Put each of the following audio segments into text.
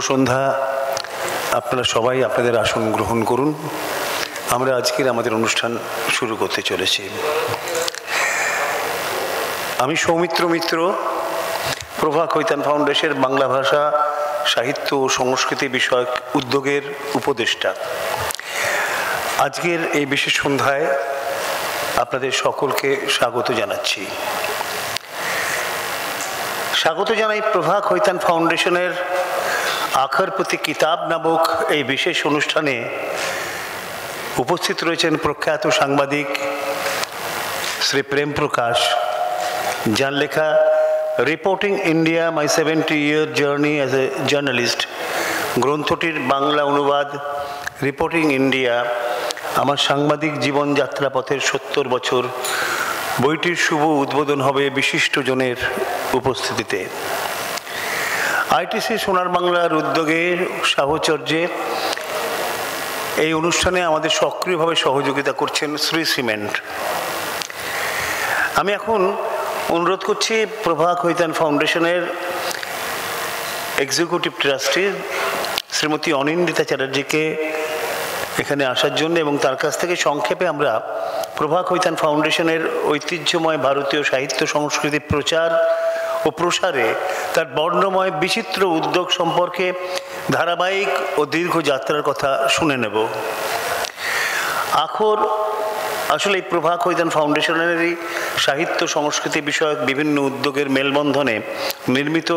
সন্ধ্যা। আপনারা সবাই আপনাদের আসন গ্রহণ করুন। আমরা আজকের আমাদের অনুষ্ঠান শুরু করতে চলেছি। আমি সৌমিত্র মিত্র, প্রভা কৈতান ফাউন্ডেশনের বাংলা ভাষা সাহিত্য ও সংস্কৃতি বিষয়ক উদ্যোগের উপদেষ্টা। আজকের এই বিশেষ সন্ধ্যায় আপনাদের সকলকে স্বাগত জানাচ্ছি। স্বাগত জানাই প্রভা কৈতান ফাউন্ডেশনের আখার প্রতি কিতাব নামক এই বিশেষ অনুষ্ঠানে উপস্থিত রয়েছেন প্রখ্যাত সাংবাদিক শ্রী প্রেম প্রকাশ, যার লেখা reporting India my 70-year journey as a journalist গ্রন্থটির বাংলা অনুবাদ রিপোর্টিং ইন্ডিয়া আমার সাংবাদিক জীবনযাত্রা পথের 70 বছর বইটির শুভ উদ্বোধন হবে বিশিষ্টজনের উপস্থিতিতে। আইটিসি সোনার বাংলার উদ্যোগের সাহচর্যে এই অনুষ্ঠানে আমাদের সক্রিয়ভাবে সহযোগিতা করছেন শ্রী সিমেন্ট। আমি এখন অনুরোধ করছি প্রভা কৈতান ফাউন্ডেশনের এক্সিকিউটিভ ট্রাস্টি শ্রীমতী অনিন্দিতা চ্যাটার্জিকে এখানে আসার জন্য, এবং তার কাছ থেকে সংক্ষেপে আমরা প্রভা কৈতান ফাউন্ডেশনের ঐতিহ্যময় ভারতীয় সাহিত্য সংস্কৃতি প্রচার ও প্রসারে তার বর্ণময় বিচিত্র উদ্যোগ সম্পর্কে ধারাবাহিক ও দীর্ঘ যাত্রার কথা শুনে নেব। আখর আসলে এই প্রভা কৈতান ফাউন্ডেশনেরই সাহিত্য সংস্কৃতি বিষয়ক বিভিন্ন উদ্যোগের মেলবন্ধনে নির্মিত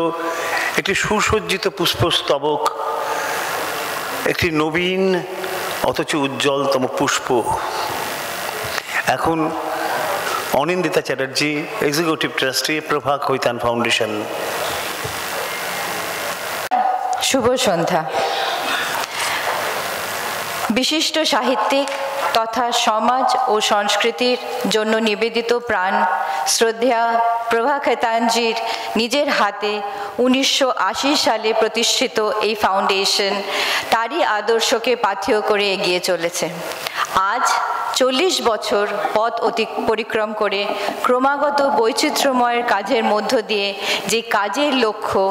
একটি সুসজ্জিত পুষ্পস্তবক, একটি নবীন অথচ উজ্জ্বলতম পুষ্প। এখন অনিন্দিতা চ্যাটার্জি, এক্সিকিউটিভ ট্রাস্টি, প্রভা কৈতান ফাউন্ডেশন। শুভ সন্ধ্যা। বিশিষ্ট সাহিত্যিক তথা সমাজ ও সংস্কৃতির জন্য নিবেদিত প্রাণ শ্রদ্ধেয়া প্রভা কৈতানজির নিজের হাতে 1980 সালে প্রতিষ্ঠিত এই ফাউন্ডেশন তারই আদর্শকে পাথেয় করে এগিয়ে চলেছে। আজ 40 বছর পথ পরিক্রম করে ক্রমাগত বৈচিত্র্যময়ের কাজের মধ্য দিয়ে যে কাজের লক্ষ্য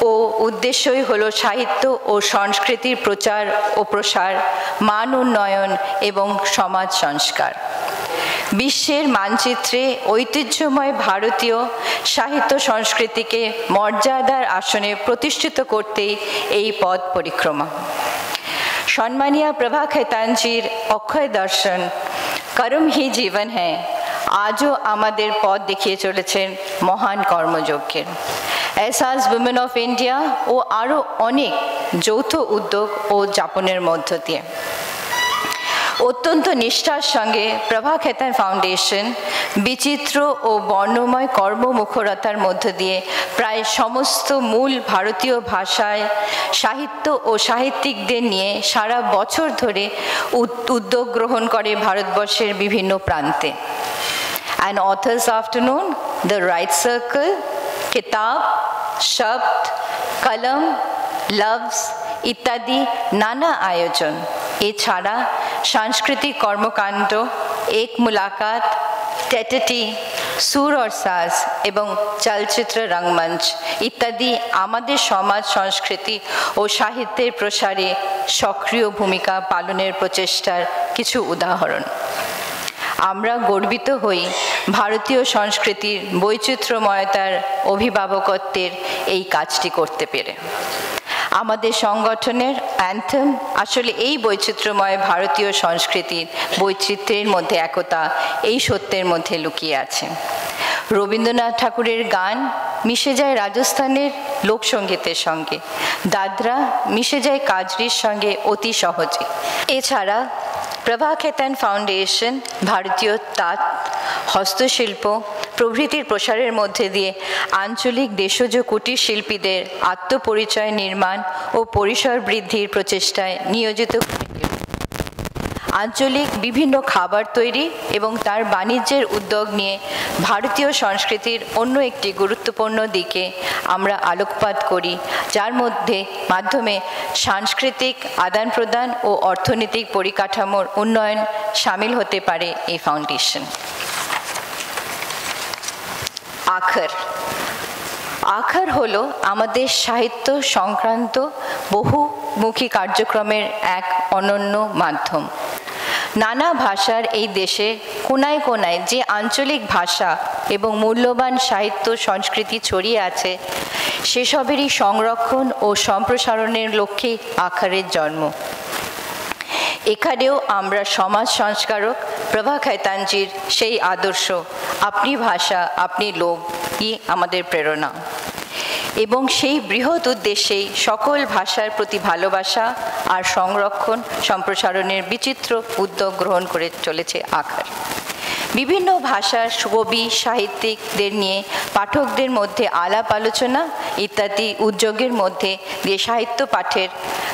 ও উদ্দেশ্যই হলো সাহিত্য ও সংস্কৃতির প্রচার ও প্রসার, মান উন্নয়ন এবং সমাজ সংস্কার। বিশ্বের মানচিত্রে ঐতিহ্যময় ভারতীয় সাহিত্য সংস্কৃতিকে মর্যাদার আসনে প্রতিষ্ঠিত করতেই এই পথ পরিক্রমা। সম্মানীয় প্রভা কৈতানজির অক্ষয় দর্শন কর্ম হি জীবন হ্যায় আজও আমাদের পথ দেখিয়ে চলেছেন মহান কর্মযজ্ঞের। এহসাস উইমেন অফ ইন্ডিয়া ও আরও অনেক যৌথ উদ্যোগ ও যাপনের মধ্য দিয়ে অত্যন্ত নিষ্ঠার সঙ্গে প্রভা কৈতান ফাউন্ডেশন বিচিত্র ও বর্ণময় কর্মমুখরতার মধ্য দিয়ে প্রায় সমস্ত মূল ভারতীয় ভাষায় সাহিত্য ও সাহিত্যিকদের নিয়ে সারা বছর ধরে উদ্যোগ গ্রহণ করে ভারতবর্ষের বিভিন্ন প্রান্তে। An author's afternoon, the Right Circle, Kitaab, শব্দ, কলম, লফজ ইত্যাদি নানা আয়োজন। এছাড়া সাংস্কৃতিক কর্মকাণ্ড, এক মুলাকাত, টেটেটি, সুর और साज এবং চলচ্চিত্র রঙ্গমঞ্চ ইত্যাদি আমাদের সমাজ সংস্কৃতি ও সাহিত্যের প্রসারে সক্রিয় ভূমিকা পালনের প্রচেষ্টার কিছু উদাহরণ। আমরা গর্বিত হই ভারতীয় সংস্কৃতির বৈচিত্র্যময়তার অভিভাবকত্বের এই কাজটি করতে পেরে। আমাদের সংগঠনের অ্যান্থেম আসলে এই বৈচিত্র্যময় ভারতীয় সংস্কৃতির বৈচিত্র্যের মধ্যে একতা, এই সত্যের মধ্যে লুকিয়ে আছে। রবীন্দ্রনাথ ঠাকুরের গান মিশে যায় রাজস্থানের লোকসঙ্গীতের সঙ্গে, দাদরা মিশে যায় কাজরির সঙ্গে অতি সহজে। এছাড়া প্রভা কৈতান ফাউন্ডেশন ভারতীয় তাঁত, হস্তশিল্প প্রভৃতির প্রসারের মধ্যে দিয়ে আঞ্চলিক দেশজ কুটির শিল্পীদের আত্মপরিচয় নির্মাণ ও পরিসর বৃদ্ধির প্রচেষ্টায় নিয়োজিত। আঞ্চলিক বিভিন্ন খাবার তৈরি এবং তার বাণিজ্যের উদ্যোগ নিয়ে ভারতীয় সংস্কৃতির অন্য একটি গুরুত্বপূর্ণ দিকে আমরা আলোকপাত করি, যার মাধ্যমে সাংস্কৃতিক আদান প্রদান ও অর্থনৈতিক পরিকাঠামোর উন্নয়ন সামিল হতে পারে এই ফাউন্ডেশন। আখর আখার হলো আমাদের সাহিত্য সংক্রান্ত বহুমুখী কার্যক্রমের এক অনন্য মাধ্যম। নানা ভাষার এই দেশে কোনায় কোনায় যে আঞ্চলিক ভাষা এবং মূল্যবান সাহিত্য সংস্কৃতি ছড়িয়ে আছে, সেসবেরই সংরক্ষণ ও সম্প্রসারণের লক্ষ্যে আখারের জন্ম। এখানেও আমরা সমাজ সংস্কারক প্রভা খৈতানজির সেই আদর্শ আপনি ভাষা আপনি লোকই আমাদের প্রেরণা, এবং সেই বৃহৎ উদ্দেশ্যেই সকল ভাষার প্রতি ভালোবাসা আর সংরক্ষণ সম্প্রসারণের বিচিত্র উদ্যোগ গ্রহণ করে চলেছে আখার। বিভিন্ন ভাষার কবি সাহিত্যিকদের নিয়ে পাঠকদের মধ্যে আলাপ আলোচনা ইত্যাদি উদ্যোগের মধ্যে দিয়ে সাহিত্য পাঠের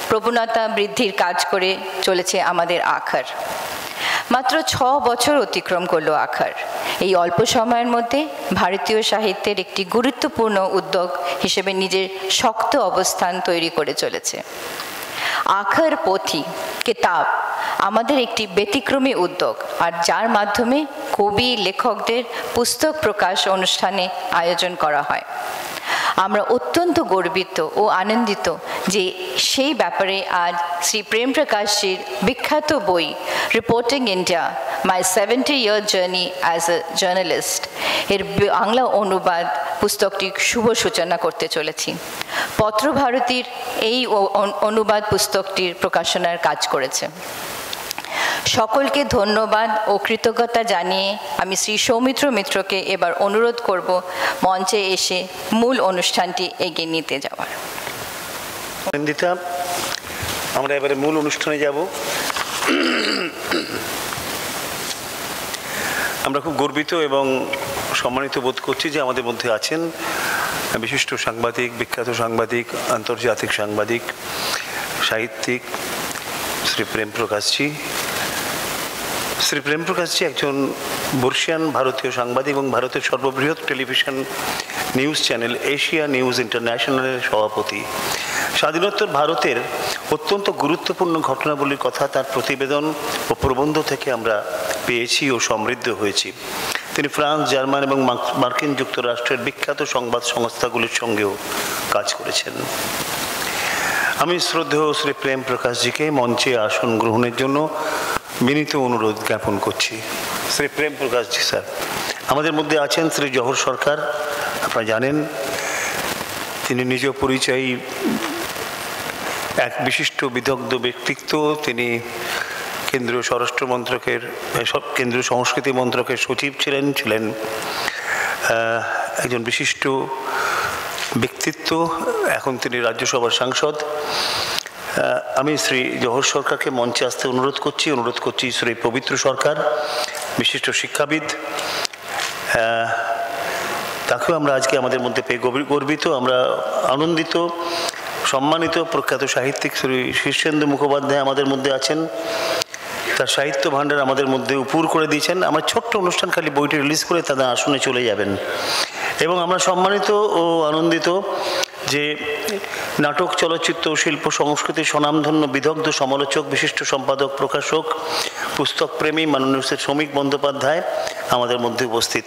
প্রবণতা বৃদ্ধির কাজ করে চলেছে আমাদের আখার। মাত্র 6 বছর অতিক্রম করলো আখার। এই অল্প সময়ের মধ্যে ভারতীয় সাহিত্যের একটি গুরুত্বপূর্ণ উদ্যোগ হিসেবে নিজের শক্ত অবস্থান তৈরি করে চলেছে। আখার পোথি কিতাব আমাদের একটি ব্যতিক্রমী উদ্যোগ, আর যার মাধ্যমে কবি লেখকদের পুস্তক প্রকাশ অনুষ্ঠানে আয়োজন করা হয়। আমরা অত্যন্ত গর্বিত ও আনন্দিত যে সেই ব্যাপারে আজ শ্রী প্রেম প্রকাশজির বিখ্যাত বই reporting India my 70-year journey as a journalist এর বাংলা অনুবাদ পুস্তকটি শুভ সূচনা করতে চলেছি। পত্রভারতীর এই অনুবাদ পুস্তকটির প্রকাশনার কাজ করেছে। সকলকে ধন্যবাদ ও কৃতজ্ঞতা জানিয়ে আমি শ্রী সৌমিত্র মিত্রকে এবার অনুরোধ করব মঞ্চে এসে মূল অনুষ্ঠানটি এগিয়ে নিতে যাওয়ার। অনিন্দিতা, আমরা এবারে মূল অনুষ্ঠানে যাব। আমরা খুব গর্বিত এবং সম্মানিত বোধ করছি যে আমাদের মধ্যে আছেন বিশিষ্ট সাংবাদিক, বিখ্যাত সাংবাদিক, আন্তর্জাতিক সাংবাদিক, সাহিত্যিক শ্রী প্রেম প্রকাশজি। শ্রী প্রেম প্রকাশজি একজন বর্ষিয়ান ভারতীয় সাংবাদিক এবং ভারতের সর্ববৃহৎ television news channel Asia news ইন্টারন্যাশনালের সভাপতি। স্বাধীনোত্তর ভারতের অত্যন্ত গুরুত্বপূর্ণ ঘটনাবলীর কথা তার প্রতিবেদন ও প্রবন্ধ থেকে আমরা পেয়েছি ও সমৃদ্ধ হয়েছি। তিনি ফ্রান্স, জার্মান এবং মার্কিন যুক্তরাষ্ট্রের বিখ্যাত সংবাদ সংস্থাগুলির সঙ্গেও কাজ করেছেন। আমি শ্রদ্ধেয় শ্রী প্রেম প্রকাশজিকে মঞ্চে আসন গ্রহণের জন্য বিনীত অনুরোধ জ্ঞাপন করছি। শ্রী প্রেম প্রকাশজি স্যার, আমাদের মধ্যে আছেন শ্রী জহর সরকার। আপনারা জানেন তিনি নিজ পরিচয়ী এক বিশিষ্ট বিদগ্ধ ব্যক্তিত্ব। তিনি কেন্দ্রীয় স্বরাষ্ট্র মন্ত্রকের কেন্দ্রীয় সংস্কৃতি মন্ত্রকের সচিব ছিলেন একজন বিশিষ্ট ব্যক্তিত্ব। এখন তিনি রাজ্যসভার সাংসদ। আমি শ্রী জহর সরকারকে মঞ্চে আসতে অনুরোধ করছি শ্রী পবিত্র সরকার, বিশিষ্ট শিক্ষাবিদ। তাকেও আমরা আজকে আমাদের মধ্যে পেয়ে গর্বিত, আমরা আনন্দিত। সম্মানিত প্রখ্যাত সাহিত্যিক শ্রী শীর্ষেন্দু মুখোপাধ্যায় আমাদের মধ্যে আছেন। তার সাহিত্য ভাণ্ডার আমাদের মধ্যে উপুর করে দিয়েছেন। আমরা ছোট্ট অনুষ্ঠান খালি বইটি রিলিজ করে তাদের আসনে চলে যাবেন। এবং আমরা সম্মানিত ও আনন্দিত যে নাটক, চলচ্চিত্র, শিল্প সংস্কৃতির স্বনামধন্য বিদগ্ধ সমালোচক, বিশিষ্ট সম্পাদক, প্রকাশক, পুস্তক প্রেমী মাননীয় শ্রী শ্রমিক বন্দ্যোপাধ্যায় আমাদের মধ্যে উপস্থিত।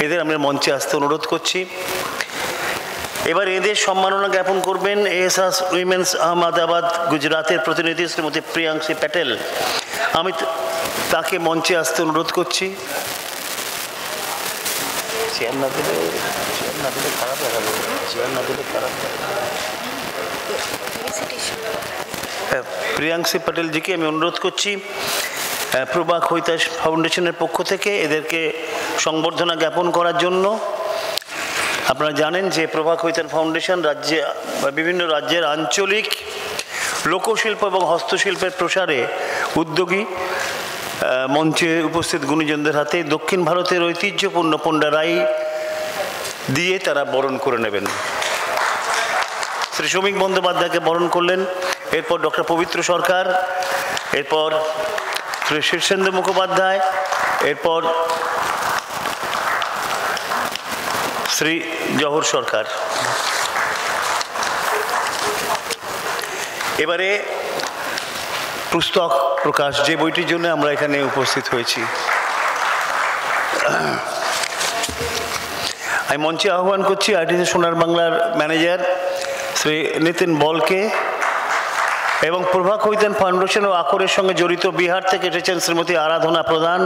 এদের আমরা মঞ্চে আসতে অনুরোধ করছি। এবার এদের সম্মাননা জ্ঞাপন করবেন এএসএস উইমেন্স আহমেদাবাদ গুজরাতের প্রতিনিধি শ্রীমতী প্রিয়াংশী প্যাটেল। আমি তাকে মঞ্চে আসতে অনুরোধ করছি। চেয়ার না দিলে খারাপ লাগাবে, চেয়ার না দিলে খারাপ লাগাবে। প্রিয়াংশী প্যাটেলজিকে আমি অনুরোধ করছি প্রভা খৈতান ফাউন্ডেশনের পক্ষ থেকে এদেরকে সংবর্ধনা জ্ঞাপন করার জন্য। আপনারা জানেন যে প্রভা খৈতান ফাউন্ডেশন বিভিন্ন রাজ্যের আঞ্চলিক লোকশিল্প এবং হস্তশিল্পের প্রসারে উদ্যোগী। মঞ্চে উপস্থিত গুণীজনদের হাতে দক্ষিণ ভারতের ঐতিহ্যপূর্ণ পণ্ডারাই দিয়ে তারা বরণ করে নেবেন। শ্রী শ্রমিক বন্দ্যোপাধ্যায়কে বরণ করলেন, এরপর ডক্টর পবিত্র সরকার, এরপর শ্রী শীর্ষেন্দু মুখোপাধ্যায়, এরপর শ্রী জহর সরকার। এবারে পুস্তক প্রকাশ, যে বইটির জন্য আমরা এখানে উপস্থিত হয়েছি। আমি মঞ্চে আহ্বান করছি আইটিসি সোনার বাংলার ম্যানেজার শ্রী নিতিন বলকে এবং প্রভা কৈতান ফাউন্ডেশন ও আখরের সঙ্গে জড়িত বিহার থেকে এসেছেন শ্রীমতী আরাধনা প্রধান,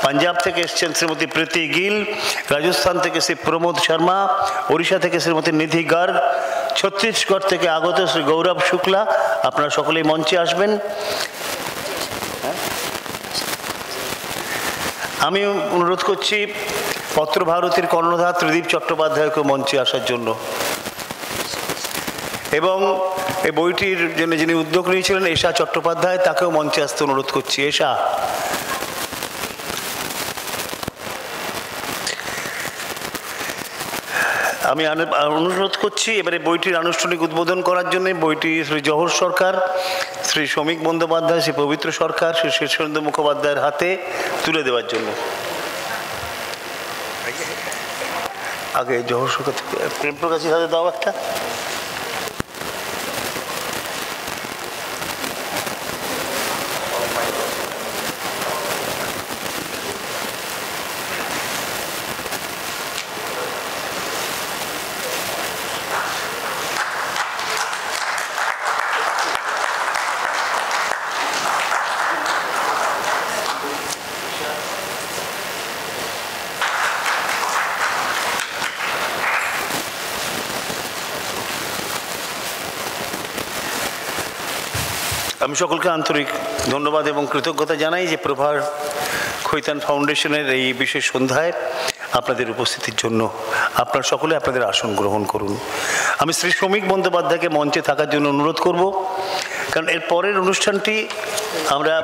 পাঞ্জাব থেকে এসেছেন শ্রীমতী প্রীতি গিল, রাজস্থান থেকে শ্রী প্রমোদ শর্মা, ওড়িশা থেকে শ্রীমতী নিধি গার্গ, ছত্তিশগড় থেকে আগত শ্রী গৌরব শুক্লা। আপনারা সকলেই মঞ্চে আসবেন। আমি অনুরোধ করছি পত্রভারতীর কর্ণধার ত্রিদীপ চট্টোপাধ্যায়কে মঞ্চে আসার জন্য এবং এই বইটির জন্য যিনি উদ্যোগ নিয়েছিলেন এশা চট্টোপাধ্যায়, তাকেও মঞ্চে আসতে অনুরোধ করছি। এশা, আমি অনুরোধ করছি এবারে বইটির আনুষ্ঠানিক উদ্বোধন করার জন্য বইটি শ্রী জহর সরকার, শ্রী শ্রমিক বন্দ্যোপাধ্যায়, শ্রী পবিত্র সরকার, শ্রী শীর্ষেন্দু মুখোপাধ্যায়ের হাতে তুলে দেওয়ার জন্য। আগে জহর সরকার প্রেম প্রকাশের হাতে দাও একটা। আমি সকলকে আন্তরিক ধন্যবাদ এবং কৃতজ্ঞতা জানাই যে প্রভা কৈতান ফাউন্ডেশনের এই বিশেষ সন্ধ্যায় আপনাদের উপস্থিতির জন্য। আপনারা সকলে আপনাদের আসন গ্রহণ করুন। আমি শ্রী শ্রমিক বন্দ্যোপাধ্যায়কে মঞ্চে থাকার জন্য অনুরোধ করব, কারণ এর পরের অনুষ্ঠানটি আমরা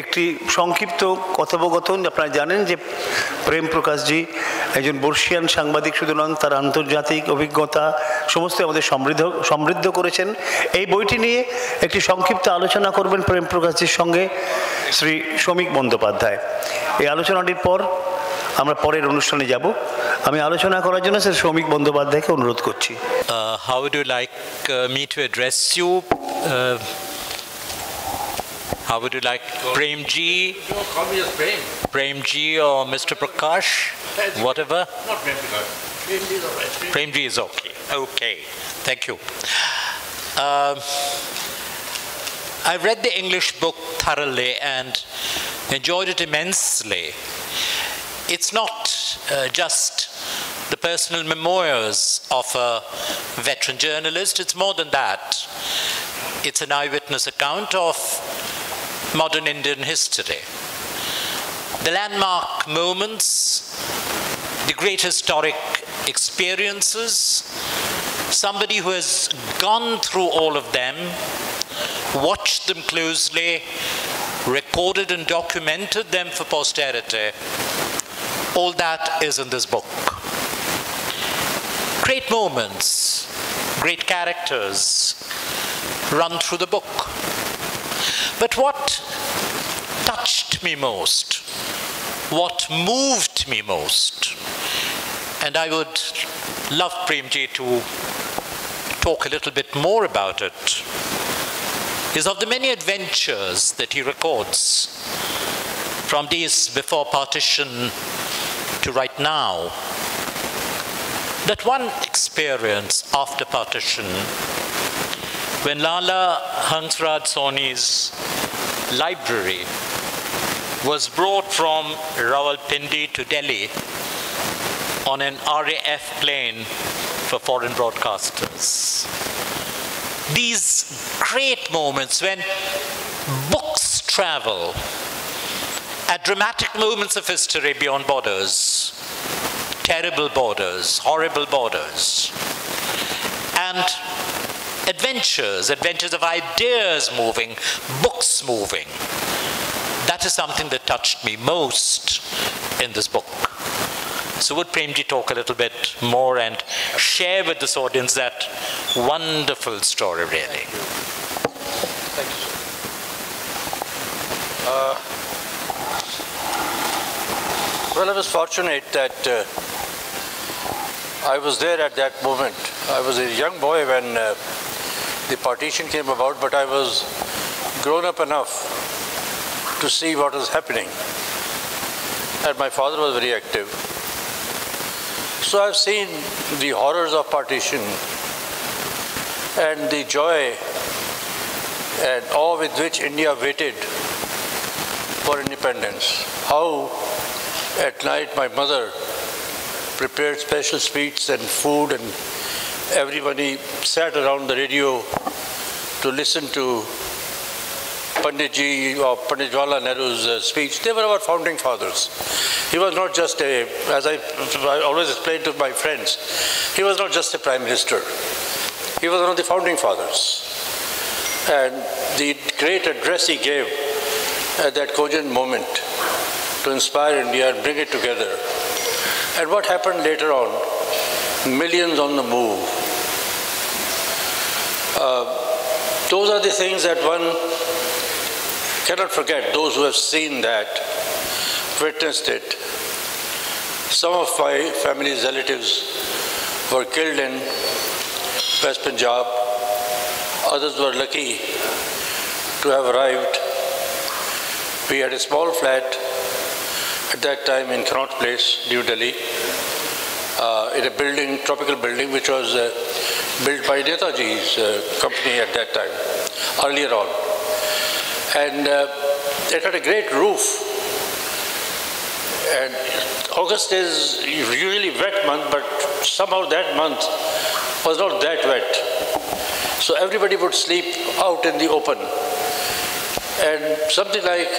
একটি সংক্ষিপ্ত কথোপকথন। আপনারা জানেন যে প্রেম প্রকাশজি একজন বর্ষিয়ান সাংবাদিক শুধু নন, তার আন্তর্জাতিক অভিজ্ঞতা সমস্ত আমাদের সমৃদ্ধ করেছেন। এই বইটি নিয়ে একটি সংক্ষিপ্ত আলোচনা করবেন প্রেম প্রকাশজির সঙ্গে শ্রী শ্রমিক বন্দ্যোপাধ্যায়। এই আলোচনাটির পর আমরা পরের অনুষ্ঠানে যাব। আমি আলোচনা করার জন্য শ্রী শ্রমিক বন্দ্যোপাধ্যায়কে অনুরোধ করছি। How would you like me to address you? How would you like Prem ji? Don't call me as Prem. Prem ji or Mr. Prakash? Whatever? Not Prem Prakash. Prem ji is all right. Prem ji is okay. Okay. Thank you. I've read the English book thoroughly and enjoyed it immensely. It's not just the personal memoirs of a veteran journalist. It's more than that. It's an eyewitness account of modern Indian history. The landmark moments, the great historic experiences, somebody who has gone through all of them, watched them closely, recorded and documented them for posterity. All that is in this book. Great moments, great characters run through the book. But what touched me most, what moved me most, and I would love Premji to talk a little bit more about it, is of the many adventures that he records from days before partition to right now. That one experience after partition, when Lala Hansraj Soni's library was brought from Rawalpindi to Delhi on an RAF plane for foreign broadcasters. These great moments when books travel at dramatic moments of history beyond borders, terrible borders, horrible borders, and adventures of ideas moving, books moving. That is something that touched me most in this book. So would Premji talk a little bit more and share with this audience that wonderful story, really. Thank you, sir. Well, I was fortunate that I was there at that moment. I was a young boy when the partition came about, but I was grown up enough to see what was happening. And my father was very active. So I've seen the horrors of partition and the joy and awe with which India waited for independence. How at night my mother prepared special sweets and food, and everybody sat around the radio to listen to Panditji or Pandit Jawaharlal Nehru's speech. They were our founding fathers. He was not just as I always explain to my friends, he was not just a prime minister. He was one of the founding fathers. And the great address he gave at that cogent moment to inspire India and bring it together. And what happened later on? Millions on the move. Those are the things that one cannot forget, those who have seen that, witnessed it. Some of my family's relatives were killed in West Punjab. Others were lucky to have arrived. We had a small flat at that time in Connaught Place, New Delhi, in a building, tropical building, which was built by Netaji's company at that time, earlier on. And it had a great roof. And August is usually wet month, but somehow that month was not that wet. So everybody would sleep out in the open. And something like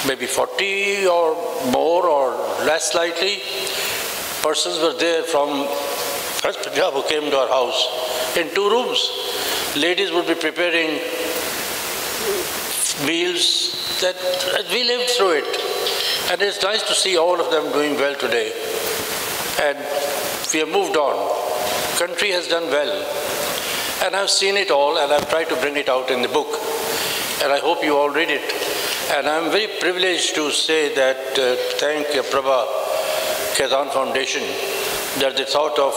maybe 40 or more or less slightly persons were there from West Punjab who came to our house in 2 rooms. Ladies would be preparing meals that we lived through it. And it's nice to see all of them doing well today. And we have moved on. Country has done well. And I've seen it all, and I've tried to bring it out in the book. And I hope you all read it. And I'm very privileged to say that, thank Prabha Kaitan Foundation, that they thought of,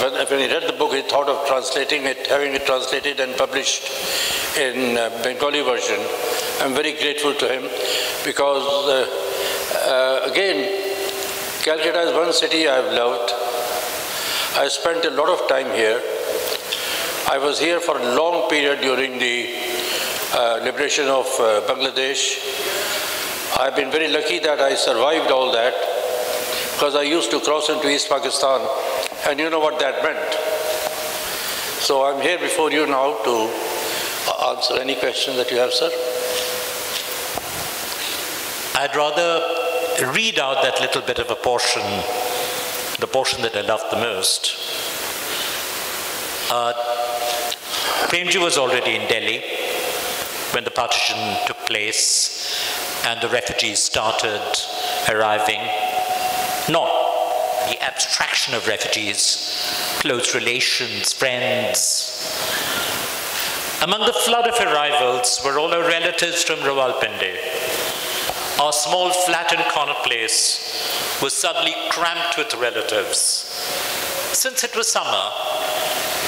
when he read the book, he thought of translating it, having it translated and published in Bengali version. I'm very grateful to him because, again, Calcutta is one city I've loved. I spent a lot of time here. I was here for a long period during the liberation of Bangladesh. I've been very lucky that I survived all that because I used to cross into East Pakistan, and you know what that meant. So I'm here before you now to answer any question that you have, sir. I'd rather read out that little bit of a portion, the portion that I loved the most. Premji was already in Delhi when the partition took place and the refugees started arriving. Not the abstraction of refugees, close relations, friends. Among the flood of arrivals were all our relatives from Rawalpindi. Our small flat in Connaught Place was suddenly cramped with relatives. Since it was summer,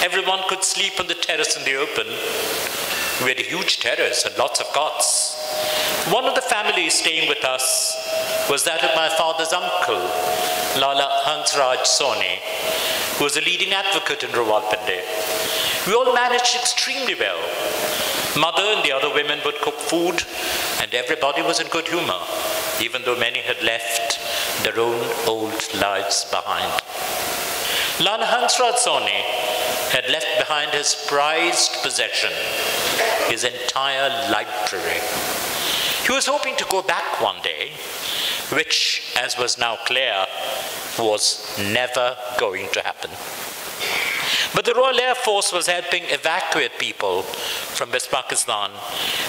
everyone could sleep on the terrace in the open. We had a huge terrace and lots of cots. One of the families staying with us was that of my father's uncle, Lala Hansraj Soni, who was a leading advocate in Rawalpindi. We all managed extremely well. Mother and the other women would cook food, and everybody was in good humor, even though many had left their own old lives behind. Lala Hansraj Soni had left behind his prized possession, his entire library. He was hoping to go back one day, which, as was now clear, was never going to happen. But the Royal Air Force was helping evacuate people from West Pakistan,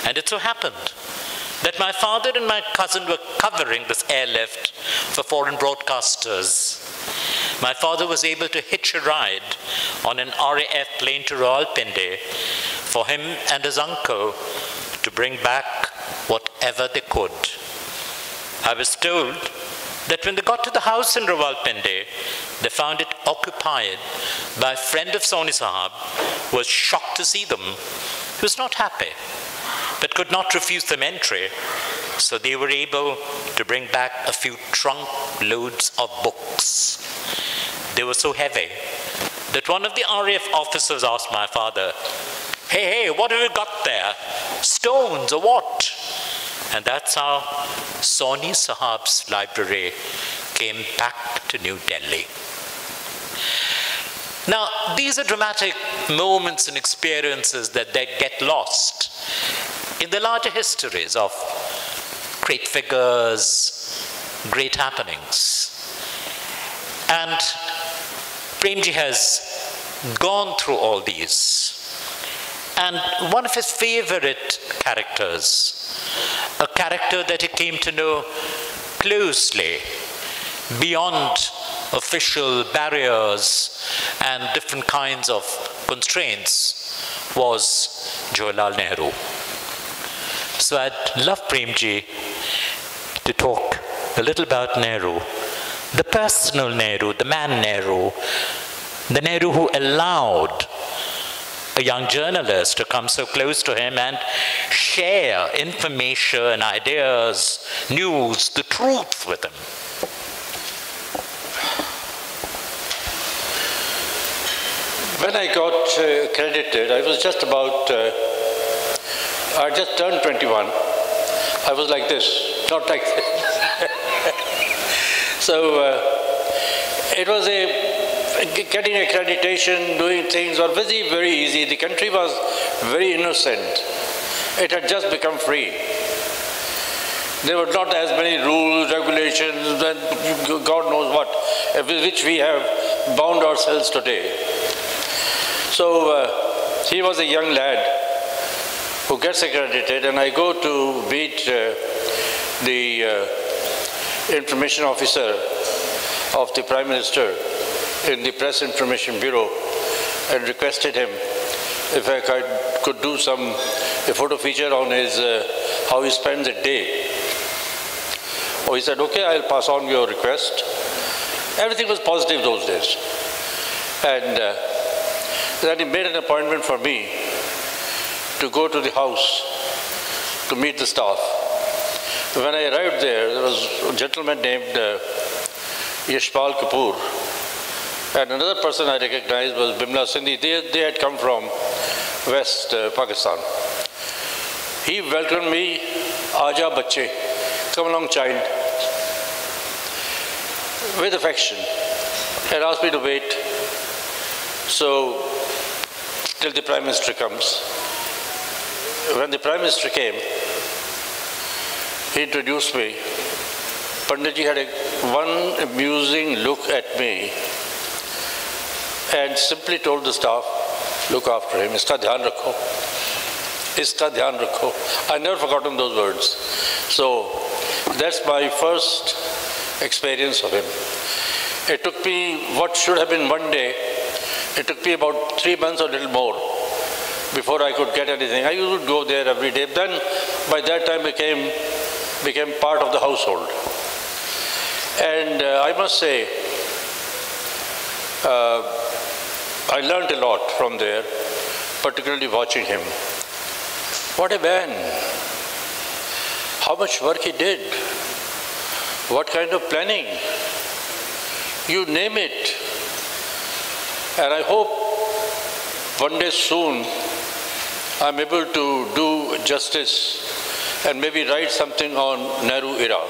and it so happened that my father and my cousin were covering this airlift for foreign broadcasters. My father was able to hitch a ride on an RAF plane to Rawalpindi for him and his uncle to bring back whatever they could. I was told that when they got to the house in Rawalpindi, they found it occupied by a friend of Soni Sahab who was shocked to see them. He was not happy, but could not refuse them entry. So they were able to bring back a few trunk loads of books. They were so heavy that one of the RAF officers asked my father, hey, what have you got there? Stones or what? And that's how Soni Sahab's library came back to New Delhi. Now, these are dramatic moments and experiences that they get lost in the larger histories of great figures, great happenings. And Premji has gone through all these. And one of his favorite characters, a character that he came to know closely, beyond official barriers and different kinds of constraints, was Jawaharlal Nehru. So I'd love Premji to talk a little about Nehru, the personal Nehru, the man Nehru, the Nehru who allowed a young journalist to come so close to him and share information, ideas, news, the truth with him. When I got credited, I was just about, I just turned 21. I was like this, not like this. So it was getting accreditation, doing things were very, very easy. The country was very innocent. It had just become free. There were not as many rules, regulations, and God knows what, with which we have bound ourselves today. So he was a young lad who gets accredited, and I go to meet the information officer of the Prime Minister in the Press Information Bureau and requested him if I could do a photo feature on his how he spends a day. Oh, he said, okay, I'll pass on your request. Everything was positive those days. And then he made an appointment for me to go to the house to meet the staff. When I arrived there was a gentleman named Yashpal Kapoor, and another person I recognized was Bimla Sindhi. They had come from West Pakistan. He welcomed me, Aja Bache, come along child, with affection, and asked me to wait so till the Prime Minister comes. When the Prime Minister came, he introduced me. Panditji had one amusing look at me and simply told the staff, look after him, iska dhyan rakho, iska dhyan rakho. I never forgotten those words. So that's my first experience of him. It took me what should have been one day, it took me about 3 months or a little more before I could get anything. I used to go there every day. Then by that time became part of the household. And I must say, I learned a lot from there, particularly watching him. What a man! How much work he did! What kind of planning! You name it. And I hope one day soon I'm able to do justice and maybe write something on Nehru era.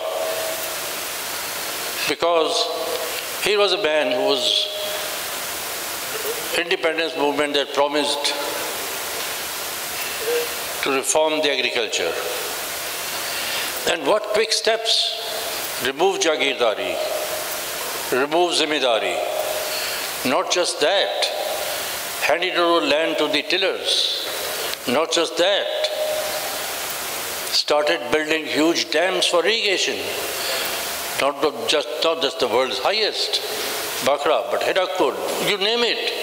Because he was a man who was independence movement that promised to reform the agriculture. And what quick steps? Remove Jagirdari, remove Zimidari. Not just that, handed over land to the tillers. Not just that, started building huge dams for irrigation. Not just the world's highest, Bakra, but Hedakpur, you name it.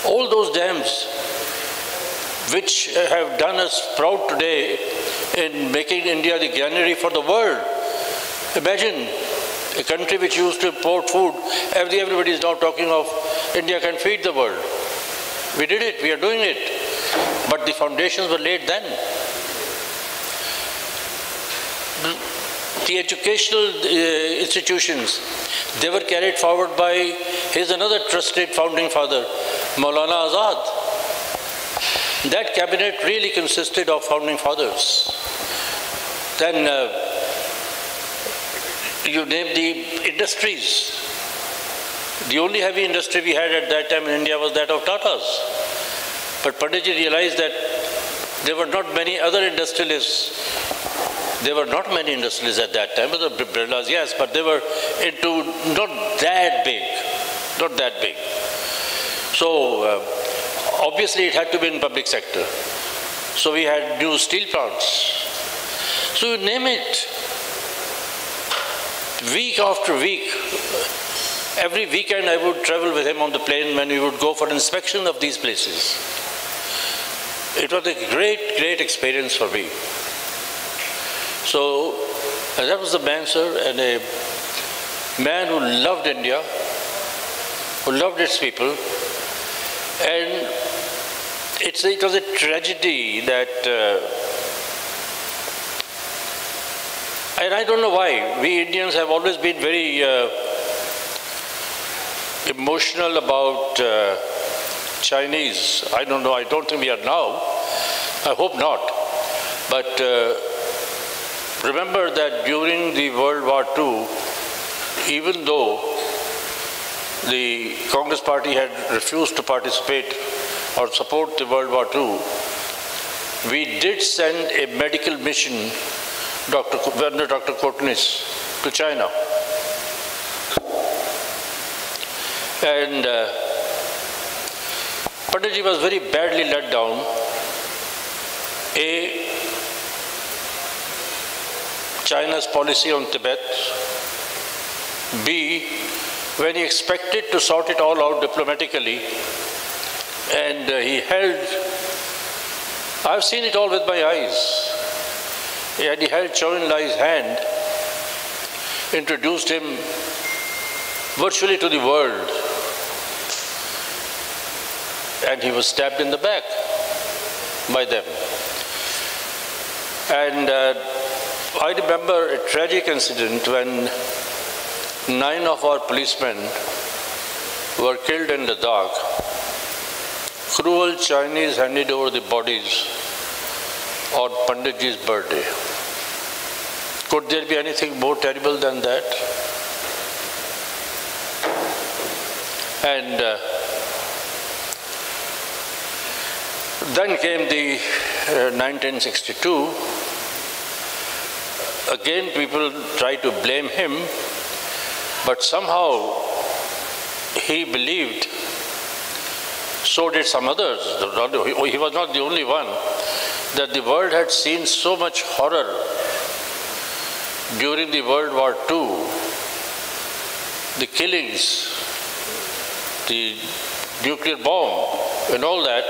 All those dams which have done us proud today in making India the granary for the world. Imagine a country which used to import food, everybody is now talking of India can feed the world. We did it, we are doing it. But the foundations were laid then. The educational institutions, they were carried forward by his another trusted founding father, Maulana Azad. That cabinet really consisted of founding fathers. Then you name the industries. The only heavy industry we had at that time in India was that of Tatas. But Panditji realized that there were not many other industrialists. There were not many industrialists at that time. The Birlas, yes, but they were into not that big. Not that big. So, obviously it had to be in public sector. So we had new steel plants. So you name it. Week after week, every weekend I would travel with him on the plane when we would go for inspection of these places. It was a great, great experience for me. So that was the man, sir, and a man who loved India, who loved its people, and it was a tragedy that, and I don't know why, we Indians have always been very emotional about Chinese. I don't know, I don't think we are now. I hope not. But remember that during the World War II, even though the Congress Party had refused to participate or support the World War II, we did send a medical mission, Dr. Kotnis, to China. And Panditji was very badly let down. A, China's policy on Tibet. B, when he expected to sort it all out diplomatically, and he held, I've seen it all with my eyes, and he held Chou En-lai's hand, introduced him virtually to the world, and he was stabbed in the back by them. And I remember a tragic incident when 9 of our policemen were killed in Ladakh. Cruel Chinese handed over the bodies on Panditji's birthday. Could there be anything more terrible than that? And then came the 1962. Again, people try to blame him, but somehow he believed, so did some others, he was not the only one, that the world had seen so much horror during the World War II, the killings, the nuclear bomb and all that,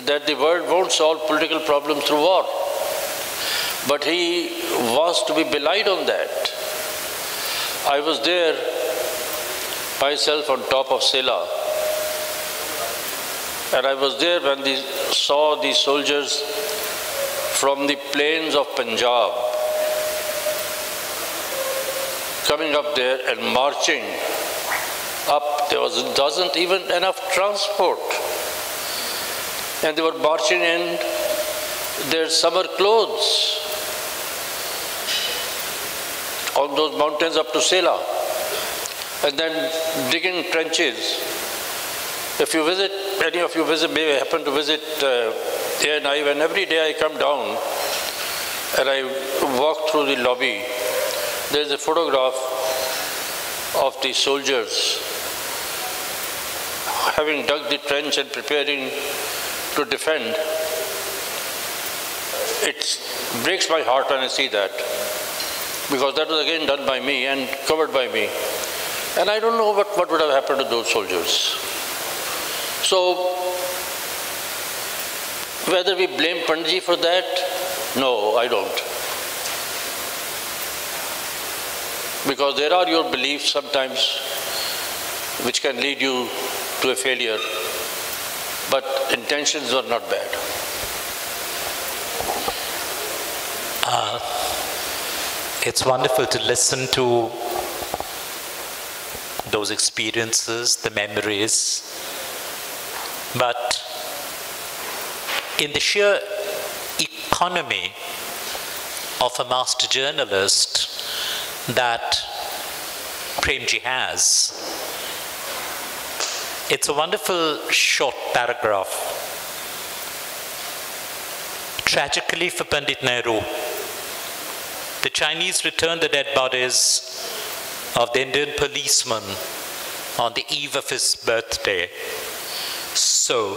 that the world won't solve political problems through war. But he was to be belied on that. I was there myself on top of Sela, and I was there when they saw the soldiers from the plains of Punjab coming up there and marching up. There wasn't even enough transport, and they were marching in their summer clothes on those mountains up to Sela, and then digging trenches. If you visit, any of you may happen to visit ANI, when every day I come down and I walk through the lobby, there is a photograph of the soldiers having dug the trench and preparing to defend. It breaks my heart when I see that, because that was again done by me and covered by me. And I don't know what would have happened to those soldiers. So, whether we blame Panditji for that, no, I don't. Because there are your beliefs sometimes which can lead you to a failure, but intentions were not bad. It's wonderful to listen to those experiences, the memories, but in the sheer economy of a master journalist that Premji has, it's a wonderful short paragraph. Tragically for Pandit Nehru, the Chinese returned the dead bodies of the Indian policeman on the eve of his birthday. So,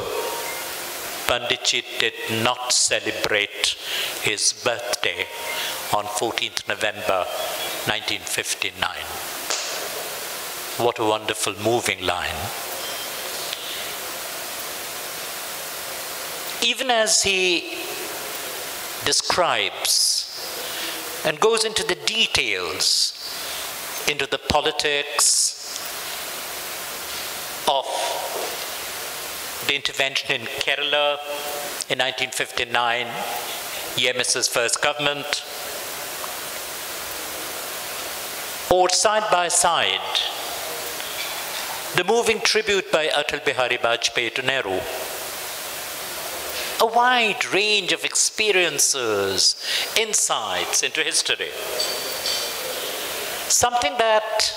Panditji did not celebrate his birthday on 14th November 1959. What a wonderful, moving line. Even as he describes and goes into the details, into the politics of the intervention in Kerala in 1959, EMS's first government, or side by side, the moving tribute by Atal Bihari Vajpayee to Nehru. A wide range of experiences, insights into history. Something that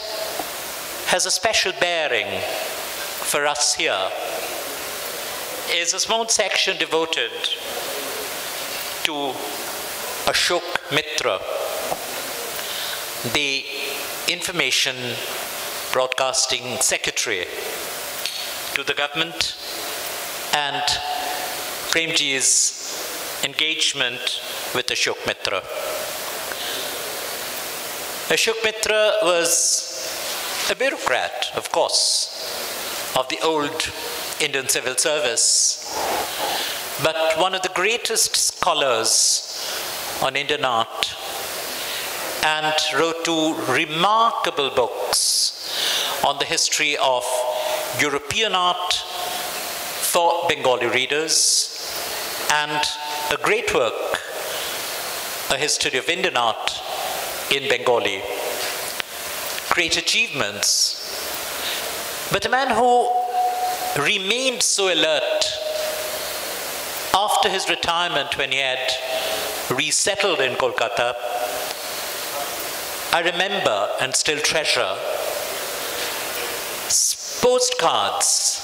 has a special bearing for us here is a small section devoted to Ashok Mitra, the Information Broadcasting Secretary to the government, and Premji's engagement with Ashok Mitra. Ashok Mitra was a bureaucrat, of course, of the old Indian civil service, but one of the greatest scholars on Indian art, and wrote two remarkable books on the history of European art for Bengali readers, and a great work, A History of Indian Art in Bengali. Great achievements. But a man who remained so alert after his retirement, when he had resettled in Kolkata, I remember and still treasure postcards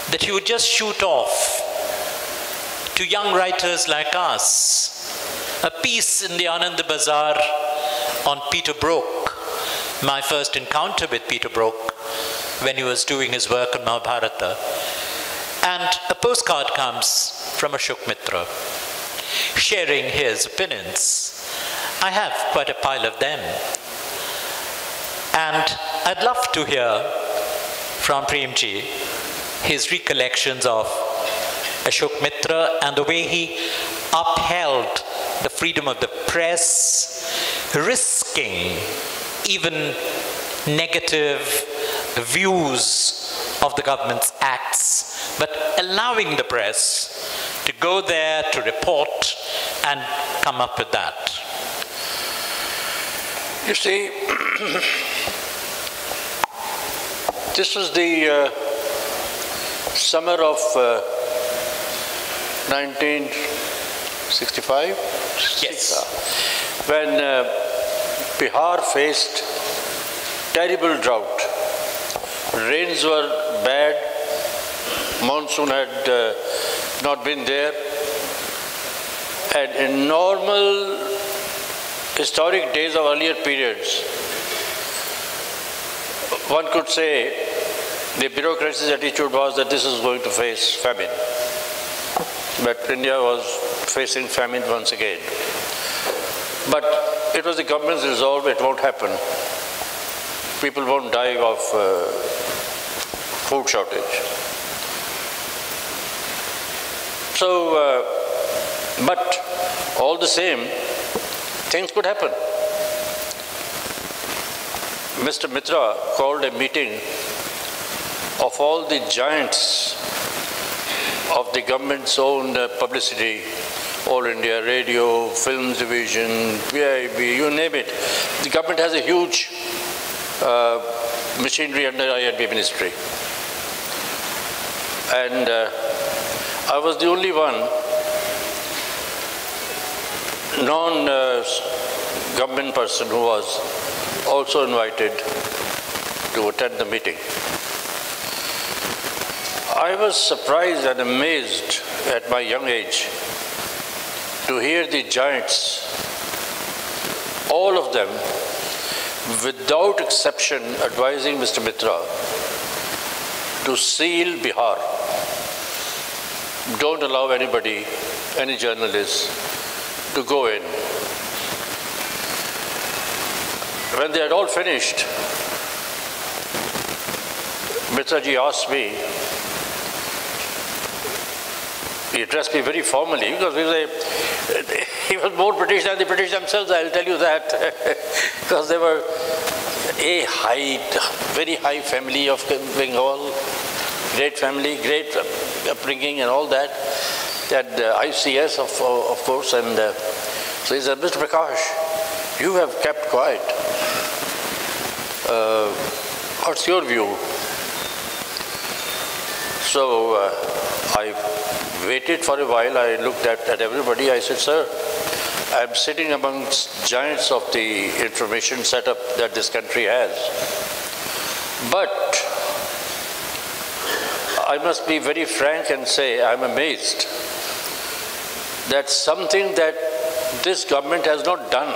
that he would just shoot off to young writers like us. A piece in the Anand Bazaar on Peter Brook, my first encounter with Peter Brook when he was doing his work on Mahabharata. And a postcard comes from Ashok Mitra, sharing his opinions. I have quite a pile of them. And I'd love to hear from Premji his recollections of Ashok Mitra and the way he upheld the freedom of the press, risking even negative views of the government's acts, but allowing the press to go there to report and come up with that. You see, this was the summer of 1965? Yes. When Bihar faced terrible drought. Rains were bad, monsoon had not been there, and in normal historic days of earlier periods, one could say the bureaucracy's attitude was that this is going to face famine. But India was facing famine once again. But it was the government's resolve, it won't happen. People won't die of food shortage. So, but all the same, things could happen. Mr. Mitra called a meeting of all the giants of the government's own publicity, All India Radio, Films Division, PIB, you name it. The government has a huge machinery under INB ministry. And I was the only one non-government person who was also invited to attend the meeting. I was surprised and amazed at my young age to hear the giants, all of them, without exception, advising Mr. Mitra to seal Bihar. Don't allow anybody, any journalist, to go in. When they had all finished, Mitra ji asked me, he addressed me very formally because he was more British than the British themselves, I'll tell you that. Because they were a very high family of Bengal, great family, great upbringing and all that. At ICS, of course, and so he said, Mr. Prakash, you have kept quiet. What's your view? So I waited for a while. I looked at everybody. I said, sir, I'm sitting amongst giants of the information setup that this country has. But I must be very frank and say I'm amazed that something that this government has not done,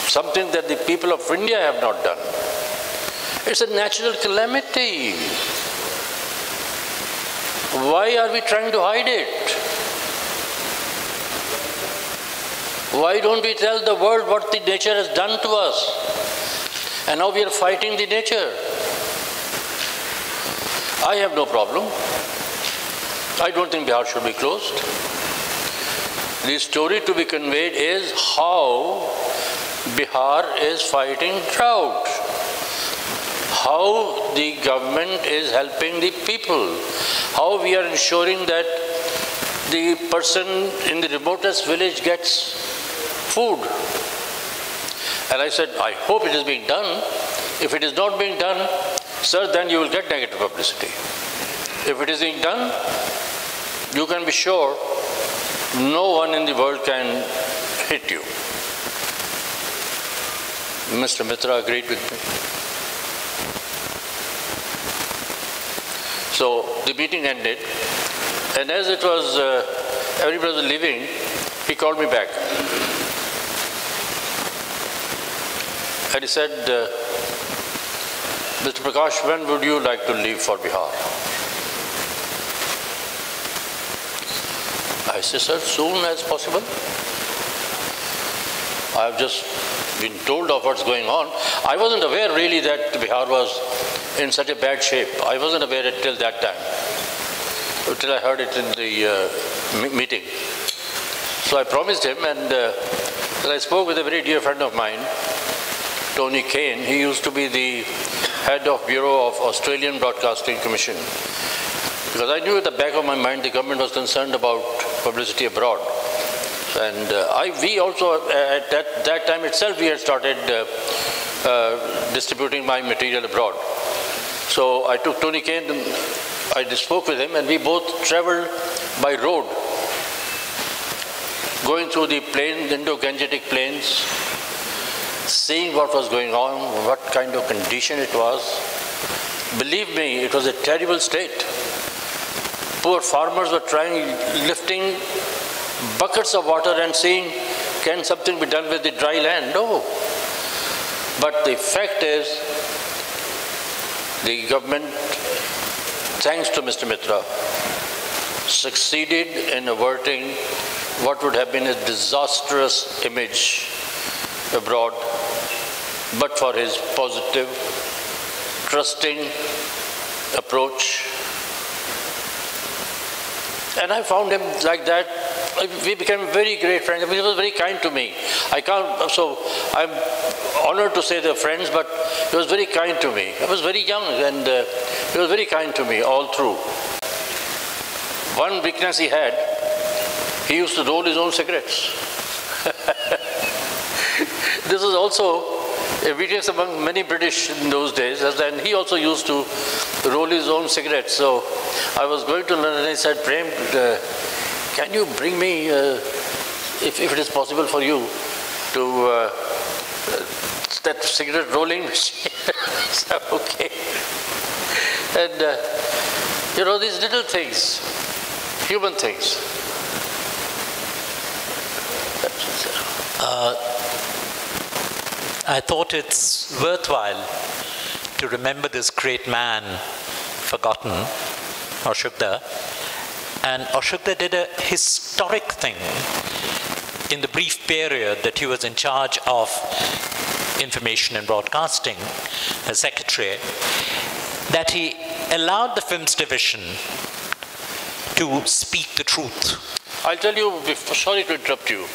something that the people of India have not done. It's a natural calamity. Why are we trying to hide it? Why don't we tell the world what the nature has done to us? And now we are fighting the nature. I have no problem. I don't think Bihar should be closed. The story to be conveyed is how Bihar is fighting drought, how the government is helping the people, how we are ensuring that the person in the remotest village gets food. And I said, I hope it is being done. If it is not being done, sir, then you will get negative publicity. If it is being done, you can be sure no one in the world can hit you. Mr. Mitra agreed with me. So the meeting ended, and as it was, everybody was leaving, he called me back. And he said, Mr. Prakash, when would you like to leave for Bihar? I said, sir, soon as possible. I have just been told of what's going on. I wasn't aware really that Bihar was in such a bad shape. I wasn't aware until that time, until I heard it in the meeting. So I promised him, and I spoke with a very dear friend of mine, Tony Kane. He used to be the head of Bureau of Australian Broadcasting Commission. Because I knew at the back of my mind the government was concerned about publicity abroad. And we also, at that time itself, we had started distributing my material abroad. So I took Tony Kane, and I spoke with him, and we both traveled by road, going through the plains, Indo-Gangetic plains, seeing what was going on, what kind of condition it was. Believe me, it was a terrible state. Poor farmers were lifting buckets of water and seeing, can something be done with the dry land? No. But the fact is, the government, thanks to Mr. Mitra, succeeded in averting what would have been a disastrous image abroad, but for his positive, trusting approach. And I found him like that we became very great friends. He was very kind to me. So I'm honored to say they're friends, but he was very kind to me. I was very young, and he was very kind to me all through. One weakness he had, he used to roll his own cigarettes. This was also a weakness among many British in those days, and he also used to roll his own cigarettes. So I was going to London, and he said, Prem, can you bring me, if it is possible for you, to that cigarette rolling machine? I said, okay. And you know, these little things, human things. I thought it's worthwhile to remember this great man, forgotten, Ashokda. And Ashokda did a historic thing in the brief period that he was in charge of information and broadcasting as secretary, that he allowed the films division to speak the truth. I'll tell you, sorry to interrupt you.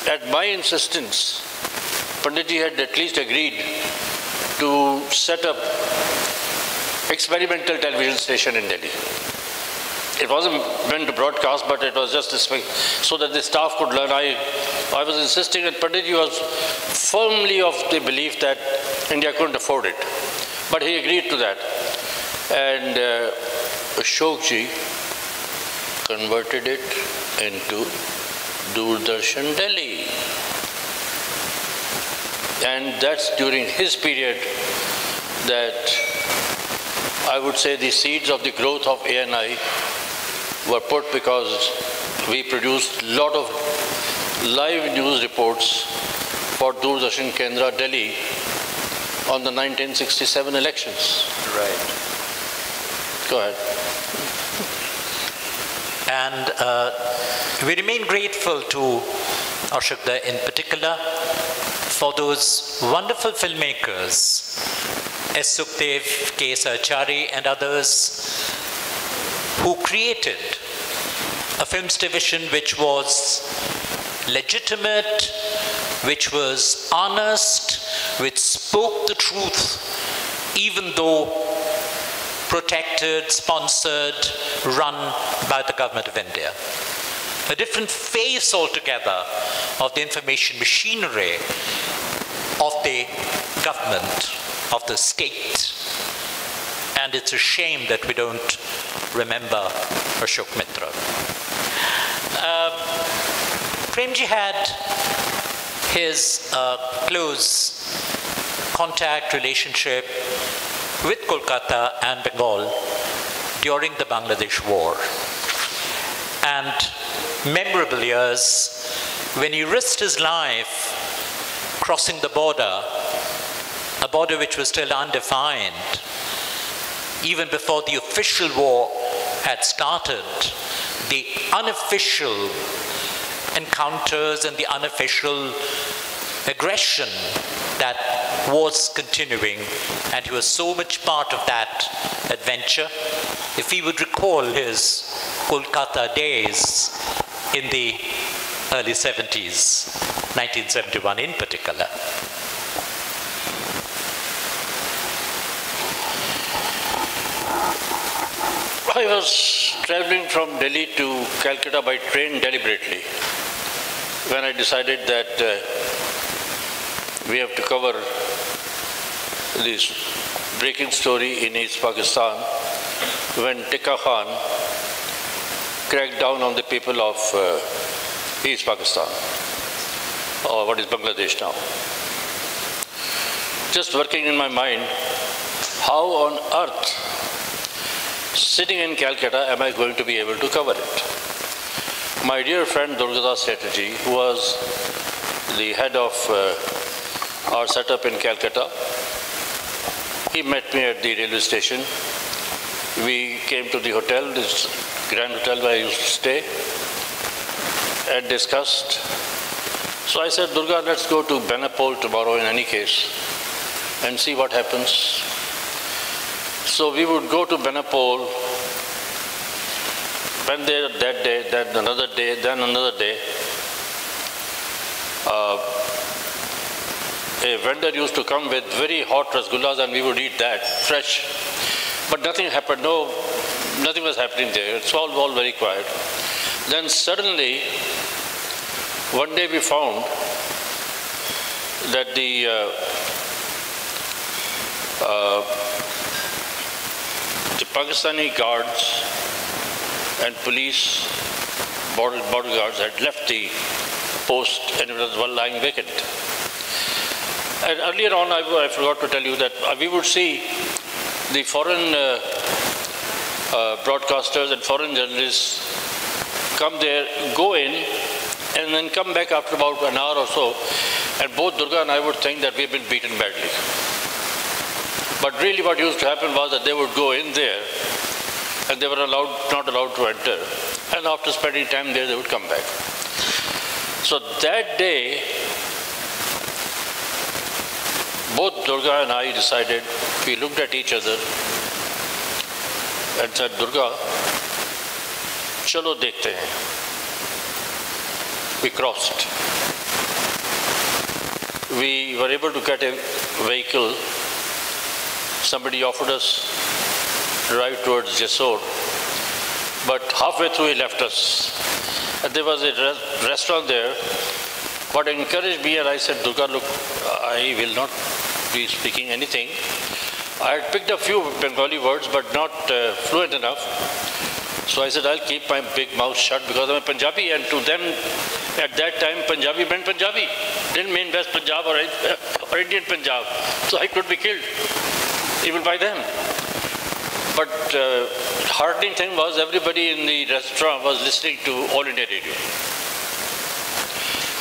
At my insistence, Panditji had at least agreed to set up experimental television station in Delhi. It wasn't meant to broadcast, but it was just so that the staff could learn. I was insisting, and Panditji was firmly of the belief that India couldn't afford it. But he agreed to that. And Ashokji converted it into Doordarshan Delhi. And that's during his period that I would say the seeds of the growth of ANI were put, because we produced a lot of live news reports for Doordarshan Kendra Delhi on the 1967 elections. Right. Go ahead. And we remain grateful to Ashokda in particular for those wonderful filmmakers, S. Sukhdev, K. Sarchari, and others who created a films division which was legitimate, which was honest, which spoke the truth, even though protected, sponsored, run by the government of India. A different face altogether of the information machinery of the government, of the state. And it's a shame that we don't remember Ashok Mitra. Premji had his close contact relationship with Kolkata and Bengal during the Bangladesh War. And memorable years when he risked his life crossing the border, a border which was still undefined. Even before the official war had started, the unofficial encounters and the unofficial aggression that was continuing, and he was so much part of that adventure. If he would recall his Kolkata days in the early 70s, 1971 in particular. I was traveling from Delhi to Calcutta by train deliberately when I decided that we have to cover this breaking story in East Pakistan when Tikka Khan cracked down on the people of East Pakistan, or what is Bangladesh now. Just working in my mind, how on earth, sitting in Calcutta, am I going to be able to cover it? My dear friend Durgadas Chatterjee, who was the head of our setup in Calcutta, he met me at the railway station. We came to the hotel, this grand hotel where I used to stay, and discussed. So I said, Durga, let's go to Benapole tomorrow in any case and see what happens. So we would go to Benapole went there that day, then another day, then another day. A vendor used to come with very hot rasgullas and we would eat that, fresh. But nothing happened, nothing was happening there. It's all very quiet. Then suddenly, one day we found that the Pakistani guards and police, border guards had left the post and it was one lying vacant. And earlier on, I forgot to tell you that we would see the foreign broadcasters and foreign journalists come there, go in, and then come back after about an hour or so, and both Durga and I would think that we've been beaten badly. But really what used to happen was that they would go in there, and they were not allowed to enter, and after spending time there, they would come back. So that day, both Durga and I decided, we looked at each other and said, Durga, chalo dekhte hain. We crossed. We were able to get a vehicle. Somebody offered us to drive towards Jessore, but halfway through he left us. And there was a restaurant there. What encouraged me, and I said, Durga, look, I will not be speaking anything. I had picked a few Bengali words, but not fluent enough. So I said, I'll keep my big mouth shut because I'm a Punjabi, and to them, at that time, Punjabi meant Punjabi. Didn't mean West Punjab or Indian Punjab. So I could be killed, even by them. But heartening thing was everybody in the restaurant was listening to All India Radio.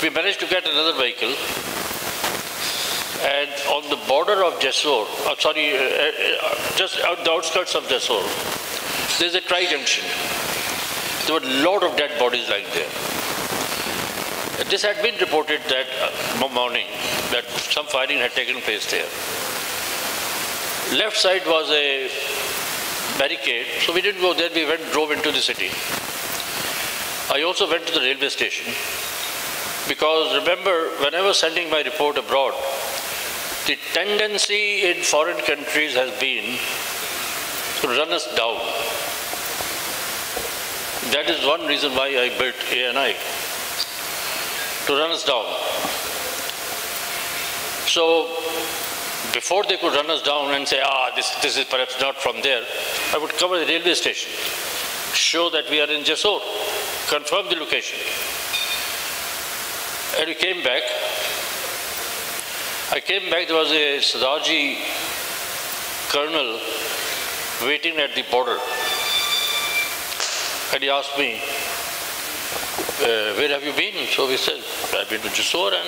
We managed to get another vehicle, and on the border of Jessore, just out the outskirts of Jessore, there's a tri-junction. There were a lot of dead bodies lying there. This had been reported that morning, that some firing had taken place there. Left side was a barricade, so we didn't go there, we drove into the city. I also went to the railway station, because remember, when I was sending my report abroad, the tendency in foreign countries has been to run us down. That is one reason why I built ANI, to run us down. So, before they could run us down and say, this is perhaps not from there, I would cover the railway station, show that we are in Jessore, confirm the location. And we came back. I came back, there was a Sardaji colonel waiting at the border. And he asked me, where have you been? So we said, I've been to Jessore. And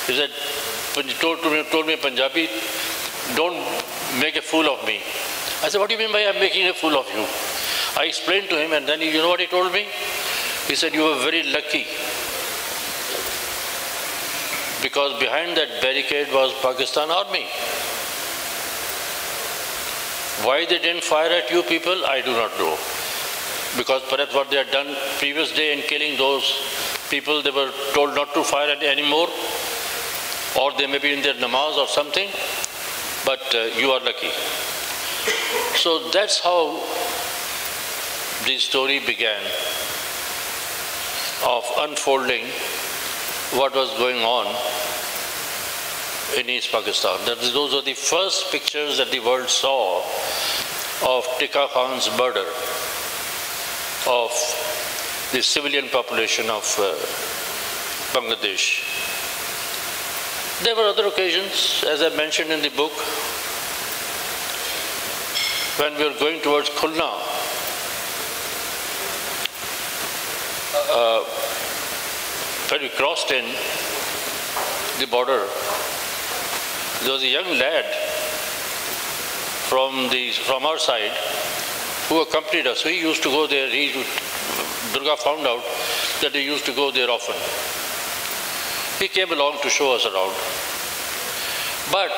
he said, he told me in Punjabi, don't make a fool of me. I said, what do you mean by I'm making a fool of you? I explained to him, and then you know what he told me? He said, you were very lucky, because behind that barricade was Pakistan army. Why they didn't fire at you people, I do not know. Because perhaps what they had done previous day in killing those people, they were told not to fire anymore, or they may be in their namaz or something, but you are lucky. So that's how the story began of unfolding what was going on in East Pakistan. Those are the first pictures that the world saw of Tika Khan's murder of the civilian population of Bangladesh. There were other occasions, as I mentioned in the book, when we were going towards Khulna. When we crossed in the border, there was a young lad from our side who accompanied us. He used to go there. Durga found out that he used to go there often. He came along to show us around. But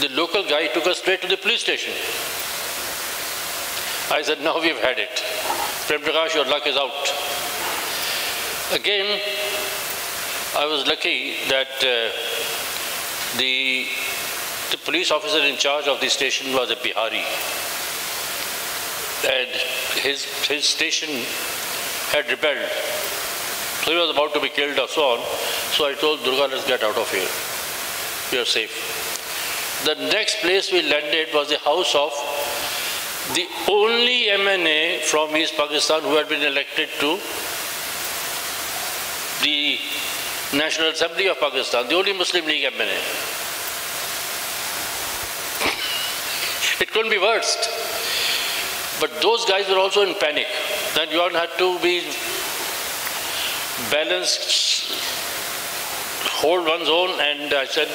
the local guy took us straight to the police station. I said, now we've had it. Prem Prakash, your luck is out. Again, I was lucky that the police officer in charge of the station was a Bihari. And his station had rebelled. So he was about to be killed or so on. So I told Durga, let's get out of here. We are safe. The next place we landed was the house of the only MNA from East Pakistan who had been elected to the National Assembly of Pakistan, the only Muslim League MNA. It couldn't be worse. But those guys were also in panic. Then you all had to be balanced, hold one's own, and I said,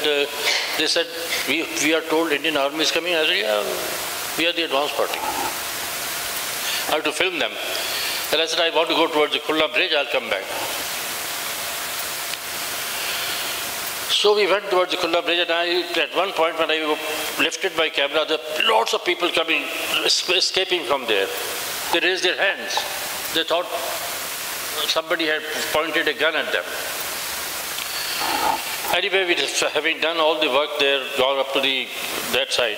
they said, we are told Indian Army is coming. I said, yeah, we are the advance party. I have to film them. And I said, I want to go towards the Khulla bridge, I'll come back. So we went towards the Khulla bridge, and at one point when I lifted my camera, there were lots of people coming, escaping from there. They raised their hands. They thought somebody had pointed a gun at them. Anyway, having done all the work there, gone up to that side,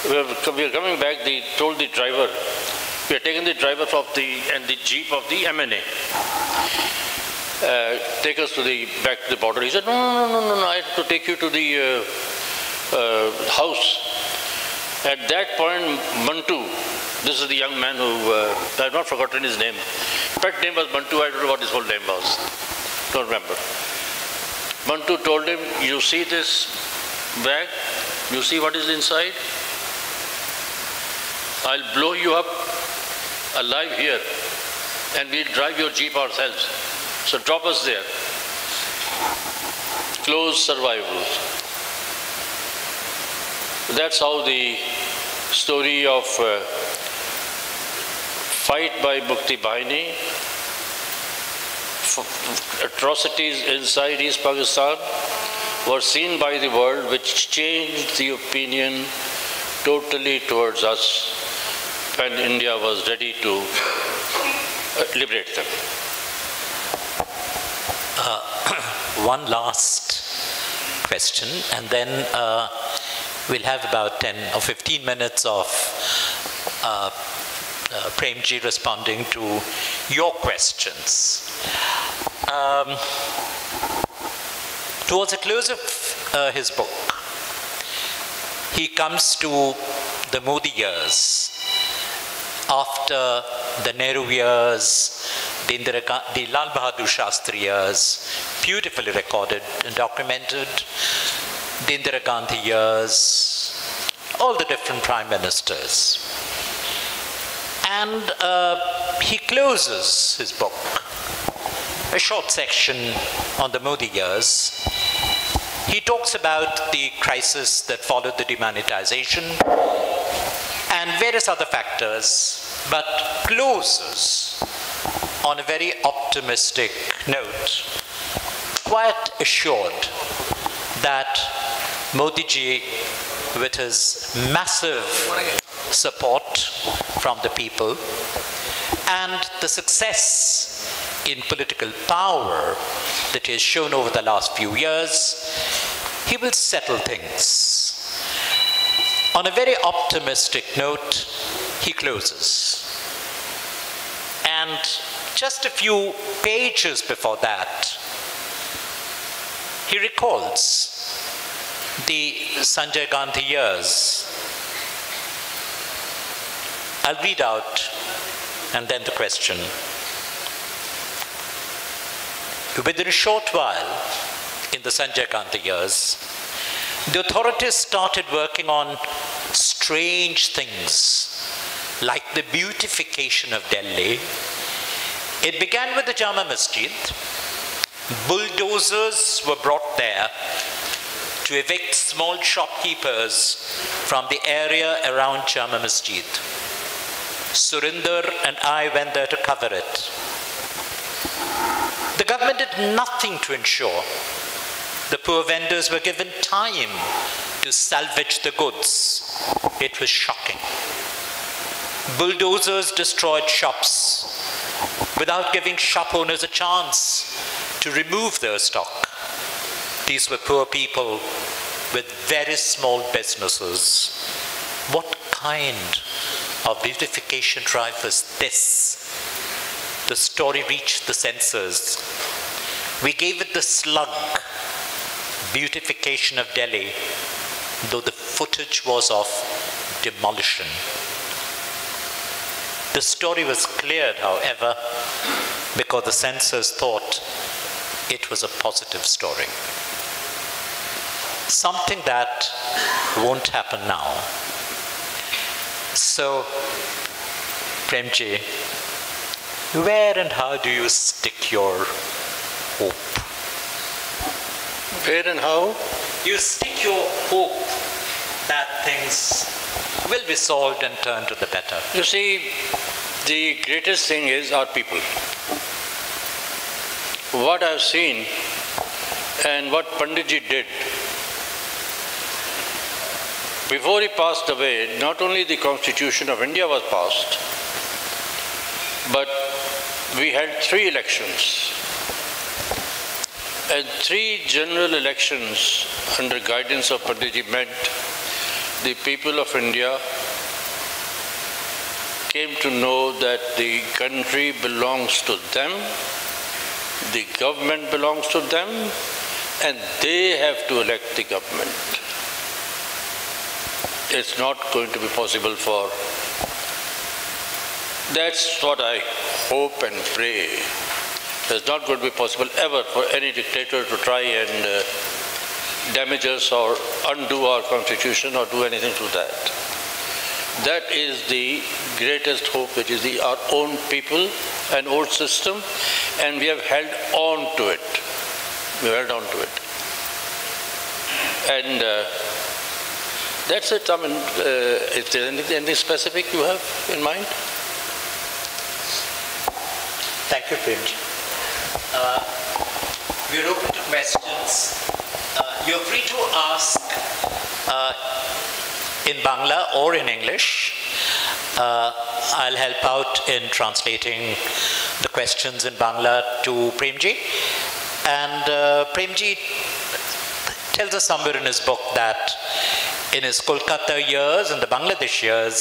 we were coming back. They told the driver, we had taken the driver and the jeep of the MNA. Take us back to the border. He said, no, I have to take you to the house. At that point, Mantu, this is the young man who, I have not forgotten his name. Pet name was Mantu, I don't know what his whole name was. Don't remember. Mantu told him, you see this bag? You see what is inside? I'll blow you up alive here, and we'll drive your jeep ourselves. So drop us there. Close survival. That's how the story of fight by Mukti Bahini, atrocities inside East Pakistan were seen by the world, which changed the opinion totally towards us when India was ready to liberate them. One last question, and then we'll have about 10 or 15 minutes of Premji responding to your questions. Towards the close of his book, he comes to the Modi years, after the Nehru years, the Lal Bahadur Shastri years, beautifully recorded and documented, the Indira Gandhi years, all the different prime ministers. And he closes his book, a short section on the Modi years. He talks about the crisis that followed the demonetization and various other factors, but closes on a very optimistic note, quite assured that Modi ji, with his massive support from the people and the success in political power that he has shown over the last few years, he will settle things. On a very optimistic note, he closes. And just a few pages before that, he recalls the Sanjay Gandhi years. I'll read out and then the question. Within a short while, in the Sanjay Gandhi years, the authorities started working on strange things, like the beautification of Delhi. It began with the Jama Masjid. Bulldozers were brought there to evict small shopkeepers from the area around Jama Masjid. Surinder and I went there to cover it. The government did nothing to ensure the poor vendors were given time to salvage the goods. It was shocking. Bulldozers destroyed shops without giving shop owners a chance to remove their stock. These were poor people with very small businesses. What kind of beautification drive was this? The story reached the censors. We gave it the slug, beautification of Delhi, though the footage was of demolition. The story was cleared, however, because the censors thought it was a positive story. Something that won't happen now. So, Premji, where and how do you stick your hope? Where and how? You stick your hope that things will be solved and turn to the better. You see, the greatest thing is our people. What I've seen and what Panditji did, before he passed away, not only the Constitution of India was passed, but we had 3 elections. And 3 general elections under guidance of Panditji meant the people of India came to know that the country belongs to them, the government belongs to them, and they have to elect the government. It's not going to be possible for... That's what I hope and pray. It's not going to be possible ever for any dictator to try and damage us or undo our constitution or do anything to that. That is the greatest hope, which is our own people, an old system, and we have held on to it. We held on to it. And that's it. I mean, is there anything specific you have in mind? Thank you, Premji. We're open to questions. You're free to ask in Bangla or in English. I'll help out in translating the questions in Bangla to Premji. And Premji tells us somewhere in his book that in his Kolkata years and the Bangladesh years,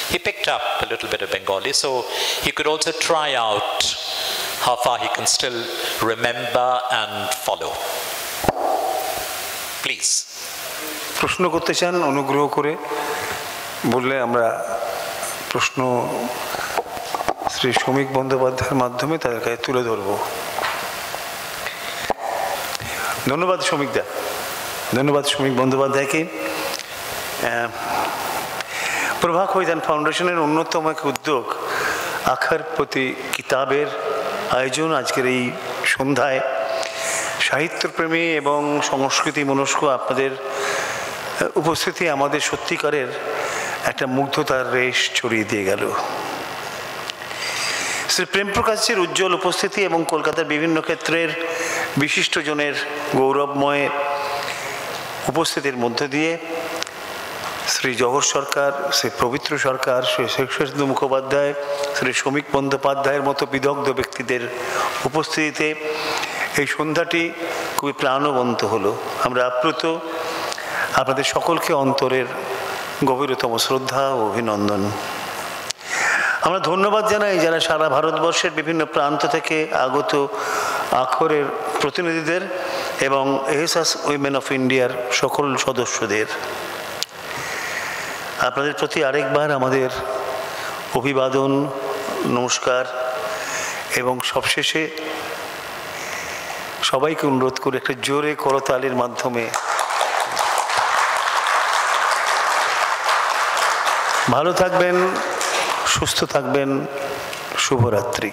he picked up a little bit of Bengali, so he could also try out how far he can still remember and follow. Please. প্রশ্ন করতে চান অনুগ্রহ করে বললে আমরা প্রশ্ন শ্রী শ্রমিক বন্দ্যোপাধ্যায়ের মাধ্যমে তাদের কাছে তুলে ধরব। ধন্যবাদ শ্রমিকদা, ধন্যবাদ শ্রমিক বন্দ্যোপাধ্যায়কে। প্রভা খৈতান ফাউন্ডেশনের অন্যতম এক উদ্যোগ আখার প্রতি কিতাবের আয়োজন। আজকের এই সন্ধ্যায় সাহিত্যপ্রেমী এবং সংস্কৃতি মনস্ক আপনাদের উপস্থিতি আমাদের সত্যিকারের একটা মুগ্ধতার রেশ ছড়িয়ে দিয়ে গেল। শ্রী প্রেম প্রকাশের উজ্জ্বল উপস্থিতি এবং কলকাতার বিভিন্ন ক্ষেত্রের বিশিষ্টজনের গৌরবময় উপস্থিতির মধ্য দিয়ে শ্রী জগৎ সরকার, শ্রী পবিত্র সরকার, শ্রী শেখেন্দু মুখোপাধ্যায়, শ্রী শ্রমিক বন্দ্যোপাধ্যায়ের মতো বিদগ্ধ ব্যক্তিদের উপস্থিতিতে এই সন্ধ্যাটি খুবই প্রাণবন্ত হলো। আমরা আপ্লুত। আপনাদের সকলকে অন্তরের গভীরতম শ্রদ্ধা ও অভিনন্দন। আমরা ধন্যবাদ জানাই যারা সারা ভারতবর্ষের বিভিন্ন প্রান্ত থেকে আগত আখরের প্রতিনিধিদের এবং এহসাস উইমেন অফ ইন্ডিয়ার সকল সদস্যদের। আপনাদের প্রতি আরেকবার আমাদের অভিবাদন, নমস্কার এবং সবশেষে সবাইকে অনুরোধ করে একটা জোরে করতালির মাধ্যমে ভালো থাকবেন, সুস্থ থাকবেন। শুভরাত্রি।